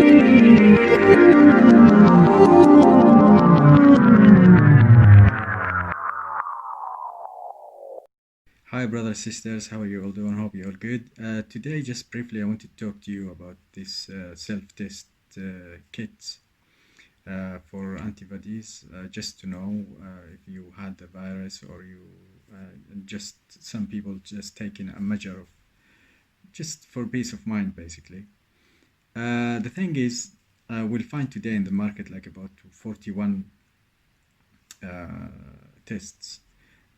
Hi, brothers, sisters. How are you all doing? Hope you're all good. Today, just briefly, I want to talk to you about this self-test kit for antibodies, just to know if you had the virus or you just some people just taking a measure of just for peace of mind, basically. The thing is, we'll find today in the market like about 41 tests,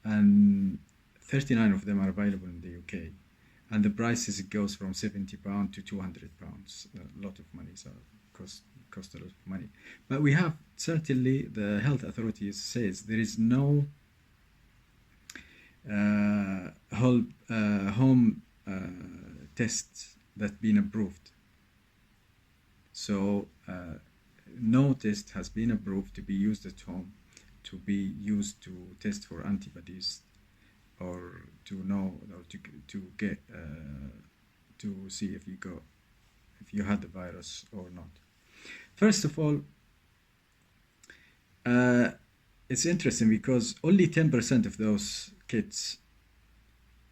and 39 of them are available in the UK, and the prices goes from £70 to £200. A lot of money, so cost a lot of money. But we have certainly the health authorities says there is no home test that been approved. So no test has been approved to be used at home, to be used to test for antibodies, or to know, or to get to see if you had the virus or not. First of all, it's interesting because only 10% of those kits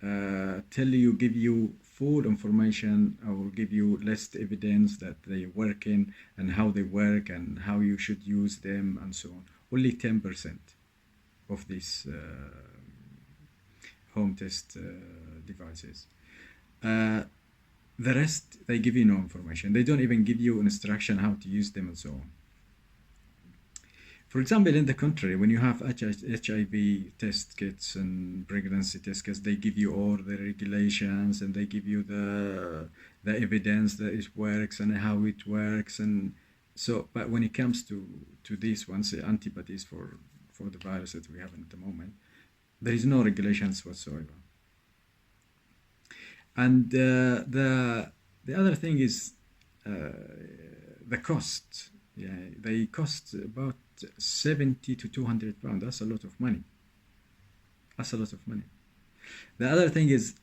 give you full information or give you less evidence that they work in and how they work and how you should use them and so on. Only 10% of these home test devices. The rest, they give you no information. They don't even give you instruction how to use them and so on. For example, in the country, when you have HIV test kits and pregnancy test kits, they give you all the regulations and they give you the evidence that it works and how it works. And so, but when it comes to these ones, the antibodies for the virus that we have at the moment, there is no regulations whatsoever. And the other thing is the cost. Yeah, they cost about 70 to 200 pounds. That's a lot of money. That's a lot of money. The other thing is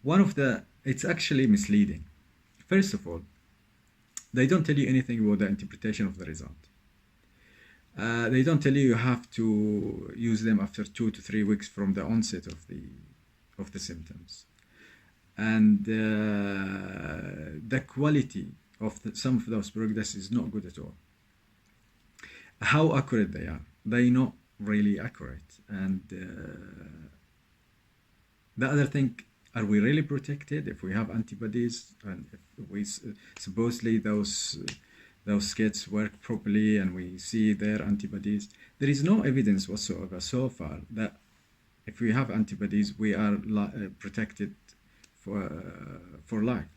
it's actually misleading. First of all, they don't tell you anything about the interpretation of the result. They don't tell you have to use them after 2 to 3 weeks from the onset of the symptoms, and the quality of some of those products is not good at all. How accurate they are? They're not really accurate. And the other thing, are we really protected if we have antibodies and if we supposedly those kits work properly and we see their antibodies? There is no evidence whatsoever so far that if we have antibodies, we are protected for life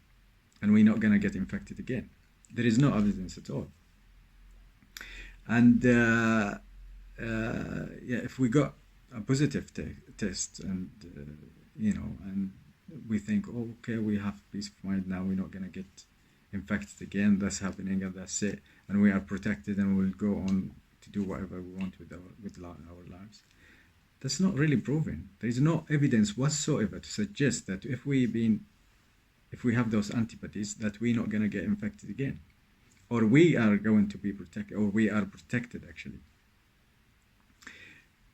and we're not going to get infected again. There is no evidence at all. And if we got a positive test and and we think, oh, okay, we have peace of mind now, we're not going to get infected again, that's happening and that's it, and we are protected and we'll go on to do whatever we want with our lives. That's not really proven. There is no evidence whatsoever to suggest that if we have those antibodies that we're not going to get infected again, or we are going to be protected, or we are protected actually.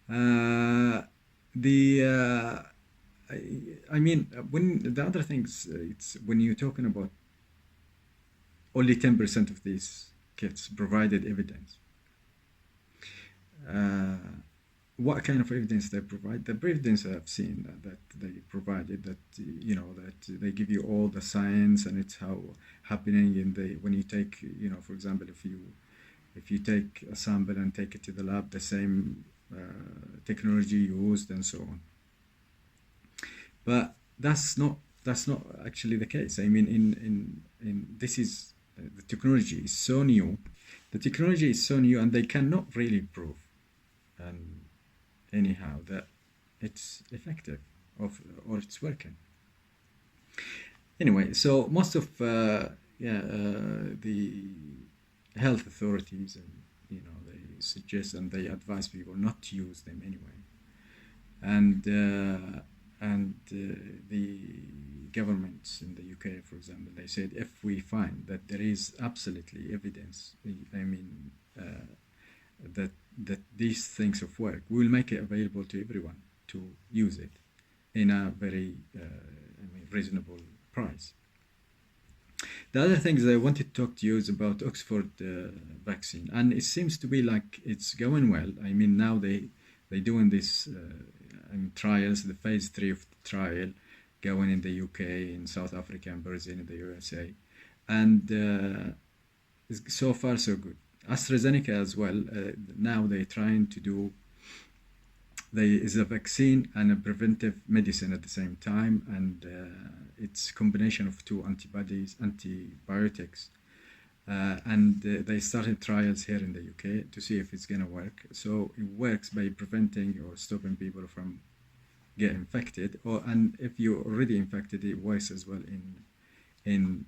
When the other things, it's when you're talking about only 10% of these kits provided evidence. What kind of evidence they provide? The evidence I've seen that they provided, that that they give you all the science and it's how happening when you take, for example, if you take a sample and take it to the lab, the same technology used and so on. But that's not actually the case. I mean, in this is the technology is so new. The technology is so new, and they cannot really prove, anyhow, that it's effective or it's working. Anyway, so most of the health authorities, and they suggest and they advise people not to use them anyway. And governments in the UK, for example, they said if we find that there is absolutely evidence, that these things of work, we will make it available to everyone to use it in a very reasonable price. The other things I wanted to talk to you is about Oxford vaccine, and it seems to be like it's going well. I mean, now they doing this trials, the phase 3 of the trial, going in the UK, in South Africa, and Brazil, in the USA, and so far so good. AstraZeneca as well. Now they're trying to do. There is a vaccine and a preventive medicine at the same time, and it's a combination of two antibiotics. And they started trials here in the UK to see if it's going to work. So it works by preventing or stopping people from getting infected, and if you're already infected, it works as well in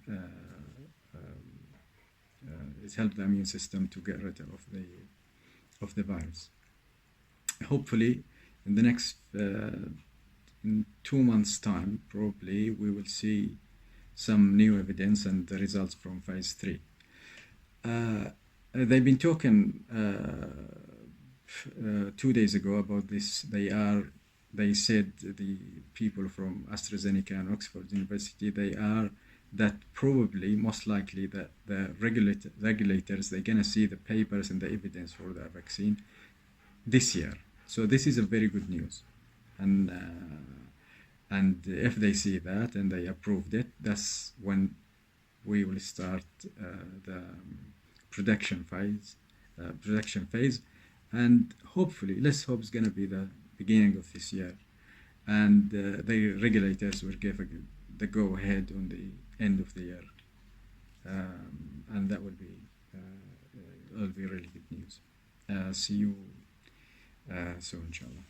it helps the immune system to get rid of the virus. Hopefully, in the next in 2 months' time, probably we will see some new evidence and the results from phase 3. They've been talking 2 days ago about this. They said the people from AstraZeneca and Oxford University, that probably, most likely, that the regulators, they're going to see the papers and the evidence for the vaccine this year. So this is a very good news. And if they see that and they approved it, that's when we will start the production phase. And hopefully, let's hope it's going to be the beginning of this year. And the regulators will give the go-ahead on the end of the year. And that will be really good news. See you soon, inshallah.